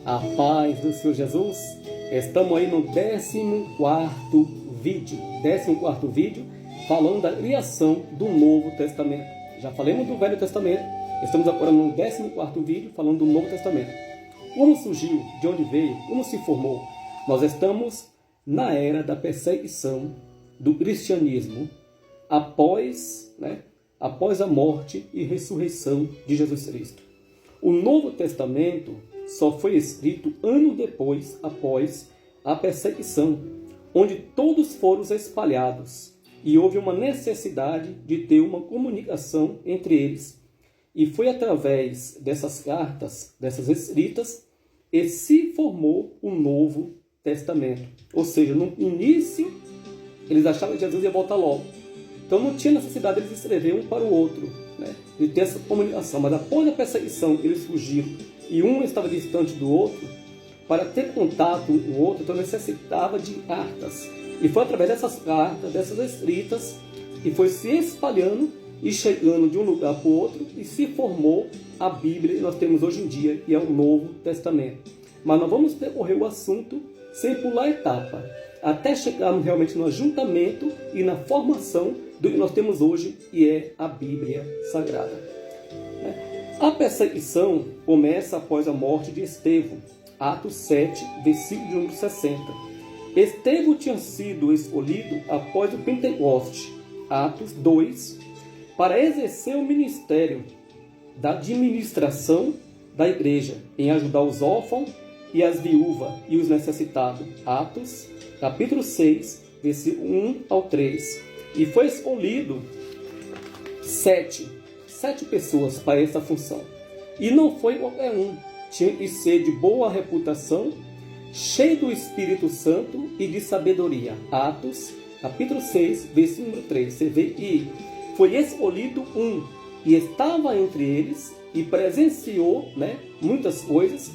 A paz do Senhor Jesus. Estamos aí no 14º vídeo. 14º vídeo falando da criação do Novo Testamento. Já falamos do Velho Testamento. Estamos agora no 14º vídeo falando do Novo Testamento. Como surgiu, de onde veio, como se formou? Nós estamos na era da perseguição do cristianismo após a morte e ressurreição de Jesus Cristo. O Novo Testamento só foi escrito anos depois, após a perseguição, onde todos foram espalhados e houve uma necessidade de ter uma comunicação entre eles. E foi através dessas cartas, dessas escritas, que se formou o Novo Testamento. Ou seja, no início, eles achavam que Jesus ia voltar logo. Então não tinha necessidade de eles escrever um para o outro, de ter essa comunicação. Mas após a perseguição, eles fugiram e um estava distante do outro, para ter contato com o outro, então necessitava de cartas. E foi através dessas cartas, dessas escritas, que foi se espalhando e chegando de um lugar para o outro, e se formou a Bíblia que nós temos hoje em dia, que é o Novo Testamento. Mas nós vamos percorrer o assunto sem pular etapa, até chegarmos realmente no ajuntamento e na formação do que nós temos hoje, que é a Bíblia Sagrada. A perseguição começa após a morte de Estevão, Atos 7, versículo de número 60. Estevão tinha sido escolhido após o Pentecoste, Atos 2, para exercer o ministério da administração da igreja, em ajudar os órfãos e as viúvas e os necessitados, Atos, capítulo 6, versículo 1 ao 3. E foi escolhido sete pessoas para essa função. E não foi qualquer um. Tinha que ser de boa reputação, cheio do Espírito Santo e de sabedoria. Atos, capítulo 6, versículo 3. Você vê que foi escolhido um, e estava entre eles, e presenciou muitas coisas,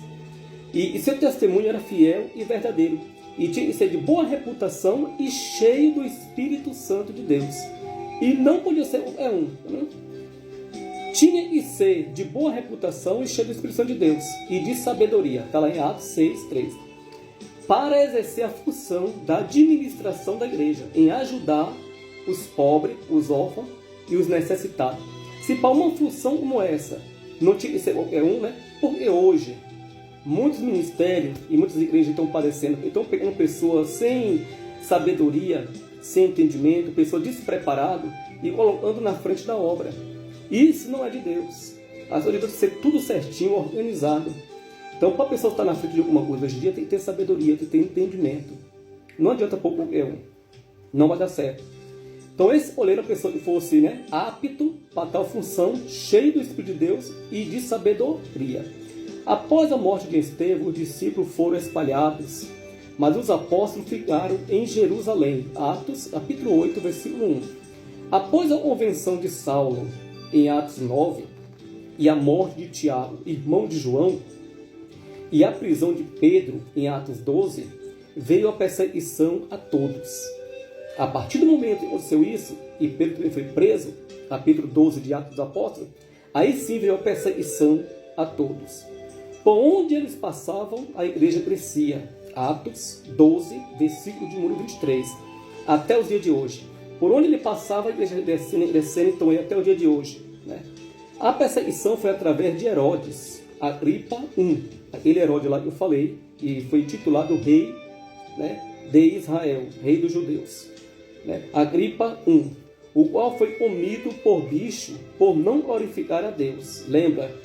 e seu testemunho era fiel e verdadeiro. E tinha que ser de boa reputação e cheio do Espírito Santo de Deus. E não podia ser qualquer um. Tinha que ser de boa reputação e cheio do Espírito Santo de Deus e de sabedoria. Está lá em Atos 6, 3. Para exercer a função da administração da igreja, em ajudar os pobres, os órfãos e os necessitados. Se para uma função como essa não tinha que ser qualquer um, porque hoje muitos ministérios e muitas igrejas estão padecendo, estão pegando pessoas sem sabedoria, sem entendimento, pessoas despreparadas e colocando na frente da obra. Isso não é de Deus. A obra de Deus tem que ser tudo certinho, organizado. Então, para a pessoa estar na frente de alguma coisa hoje em dia, tem que ter sabedoria, tem que ter entendimento. Não adianta pôr qualquer um. Não vai dar certo. Então, escolher a pessoa que fosse apto para tal função, cheio do Espírito de Deus e de sabedoria. Após a morte de Estevão, os discípulos foram espalhados, mas os apóstolos ficaram em Jerusalém. Atos, capítulo 8, versículo 1. Após a convenção de Saulo, em Atos 9, e a morte de Tiago, irmão de João, e a prisão de Pedro, em Atos 12, veio a perseguição a todos. A partir do momento que aconteceu isso, e Pedro também foi preso, capítulo 12 de Atos dos Apóstolos, aí sim veio a perseguição a todos. Por onde eles passavam, a igreja crescia. Atos 12, versículo de número 23, até os dias de hoje. Por onde ele passava, a igreja crescendo, então, até o dia de hoje. A perseguição foi através de Herodes, Agripa I, aquele Herodes lá que eu falei, que foi titulado rei de Israel, rei dos judeus. Agripa I, o qual foi comido por bicho por não glorificar a Deus. Lembra?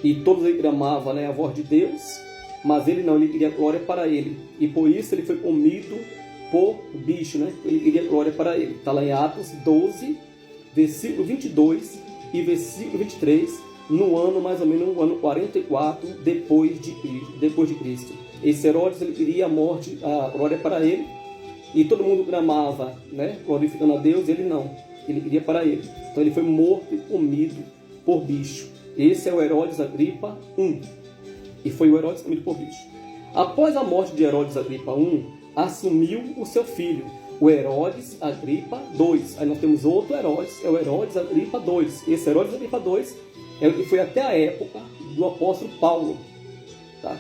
E todos ele amavam a voz de Deus, mas ele não, ele queria glória para ele. E por isso ele foi comido por bicho, ele queria glória para ele. Está lá em Atos 12, versículo 22 e versículo 23, no ano mais ou menos, no ano 44 depois de Cristo. Esse Herodes, ele queria a morte, a glória para ele, e todo mundo clamava, glorificando a Deus, ele não, ele queria para ele. Então ele foi morto e comido por bicho. Esse é o Herodes Agripa I, e foi o Herodes comido por bicho. Após a morte de Herodes Agripa I, assumiu o seu filho, o Herodes Agripa II. Aí nós temos outro Herodes, é o Herodes Agripa II. Esse Herodes Agripa II é o que foi até a época do apóstolo Paulo. Tá?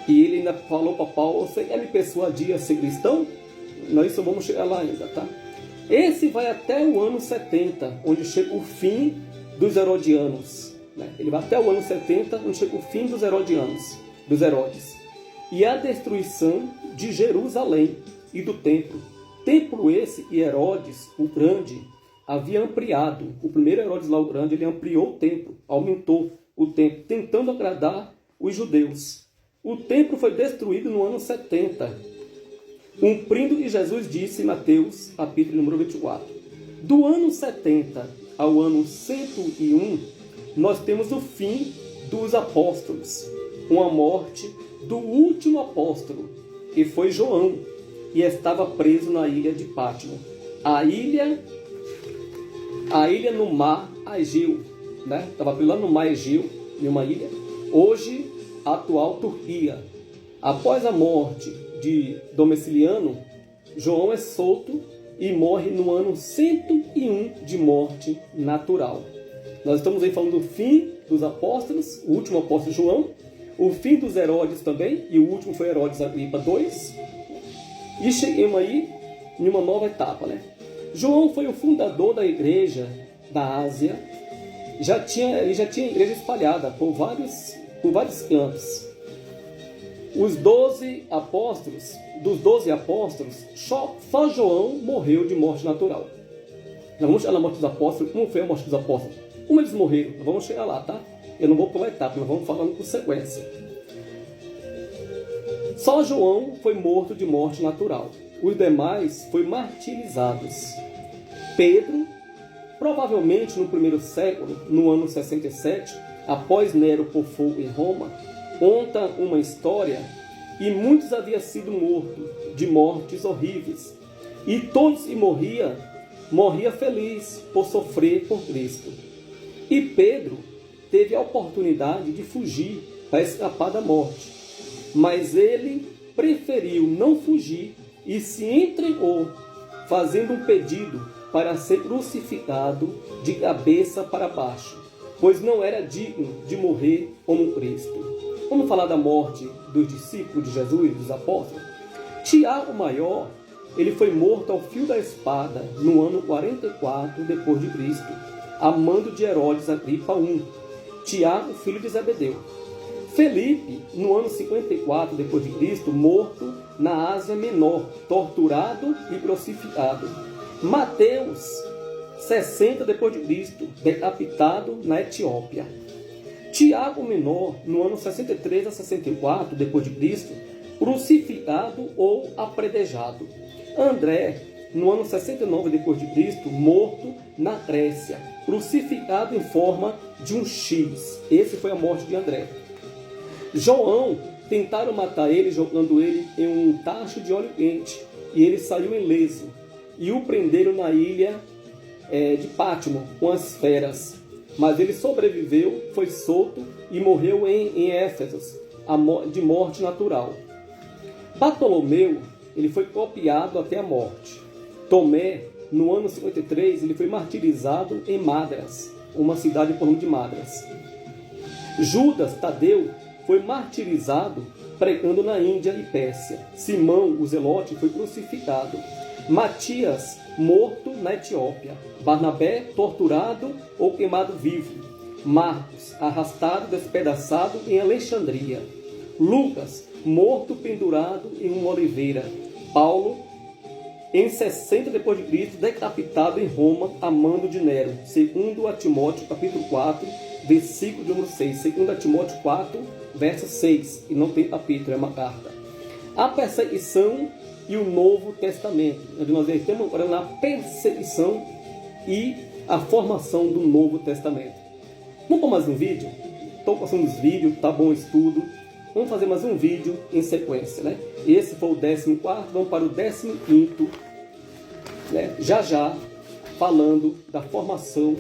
E ele ainda falou para Paulo: você quer me persuadir a ser cristão? Nós só vamos chegar lá ainda, tá? Esse vai até o ano 70, onde chega o fim dos herodianos. Né? Ele vai até o ano 70, onde chega o fim dos herodianos, dos Herodes. E a destruição de Jerusalém e do templo. Templo esse e Herodes, o Grande, havia ampliado. O primeiro Herodes lá, o Grande, ele ampliou o templo, aumentou o templo, tentando agradar os judeus. O templo foi destruído no ano 70, cumprindo o que Jesus disse em Mateus, capítulo número 24. Do ano 70 ao ano 101, nós temos o fim dos apóstolos, com a morte do último apóstolo, que foi João, e estava preso na ilha de Pátimo. A ilha no mar Egeu, né? Estava preso lá no mar Egeu, em uma ilha, hoje a atual Turquia. Após a morte de Domiciliano, João é solto e morre no ano 101 de morte natural. Nós estamos aí falando do fim dos apóstolos, o último apóstolo João, o fim dos Herodes também, e o último foi Herodes Agripa II. E chegamos aí em uma nova etapa, né? João foi o fundador da igreja da Ásia. Ele já tinha igreja espalhada por vários cantos. Os 12 apóstolos, dos 12 apóstolos, só João morreu de morte natural. Nós vamos chegar na morte dos apóstolos. Como foi a morte dos apóstolos? Como eles morreram? Nós vamos chegar lá, tá? Eu não vou pular etapa, nós vamos falando por sequência. Só João foi morto de morte natural. Os demais foram martirizados. Pedro, provavelmente no primeiro século, no ano 67, após Nero pôr fogo em Roma, conta uma história e muitos haviam sido mortos de mortes horríveis. E todos que morria feliz por sofrer por Cristo. E Pedro teve a oportunidade de fugir para escapar da morte. Mas ele preferiu não fugir e se entregou, fazendo um pedido para ser crucificado de cabeça para baixo, pois não era digno de morrer como Cristo. Vamos falar da morte dos discípulos de Jesus, dos apóstolos. Tiago Maior, ele foi morto ao fio da espada no ano 44 depois de Cristo, a mando de Herodes Agripa I. Tiago, filho de Zebedeu. Felipe, no ano 54 depois de Cristo, morto na Ásia Menor, torturado e crucificado. Mateus, 60 depois de Cristo, decapitado na Etiópia. Tiago Menor, no ano 63 a 64 depois de Cristo, crucificado ou apredejado. André, no ano 69 depois de Cristo, morto na Grécia, crucificado em forma de um X. Esse foi a morte de André. João, tentaram matar ele jogando ele em um tacho de óleo quente, e ele saiu ileso, e o prenderam na ilha de Pátimo com as feras. Mas ele sobreviveu, foi solto e morreu em Éfeso, de morte natural. Bartolomeu, ele foi copiado até a morte. Tomé, no ano 53, ele foi martirizado em Madras, uma cidade por nome de Madras. Judas Tadeu foi martirizado pregando na Índia e Pérsia. Simão, o Zelote, foi crucificado. Matias, morto na Etiópia. Barnabé, torturado ou queimado vivo. Marcos, arrastado, despedaçado em Alexandria. Lucas, morto pendurado em uma oliveira. Paulo, em 60 depois de Cristo, decapitado em Roma a mando de Nero. Segundo a Timóteo, capítulo 4, versículo de número 6. Segundo a Timóteo 4, verso 6. E não tem capítulo, é uma carta. A perseguição e o Novo Testamento, onde nós estamos agora na perseguição e a formação do Novo Testamento. Vamos para mais um vídeo? Estou passando os vídeos, tá bom o estudo. Vamos fazer mais um vídeo em sequência, né? Esse foi o 14º, vamos para o 15º, né? Já falando da formação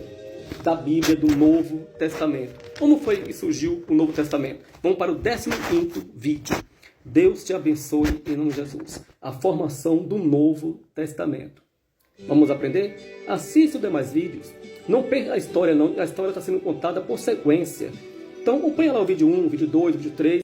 da Bíblia do Novo Testamento. Como foi que surgiu o Novo Testamento? Vamos para o 15º vídeo. Deus te abençoe em nome de Jesus. A formação do Novo Testamento. Vamos aprender? Assista os demais vídeos. Não perca a história não, a história está sendo contada por sequência. Então acompanha lá o vídeo 1, vídeo 2, vídeo 3.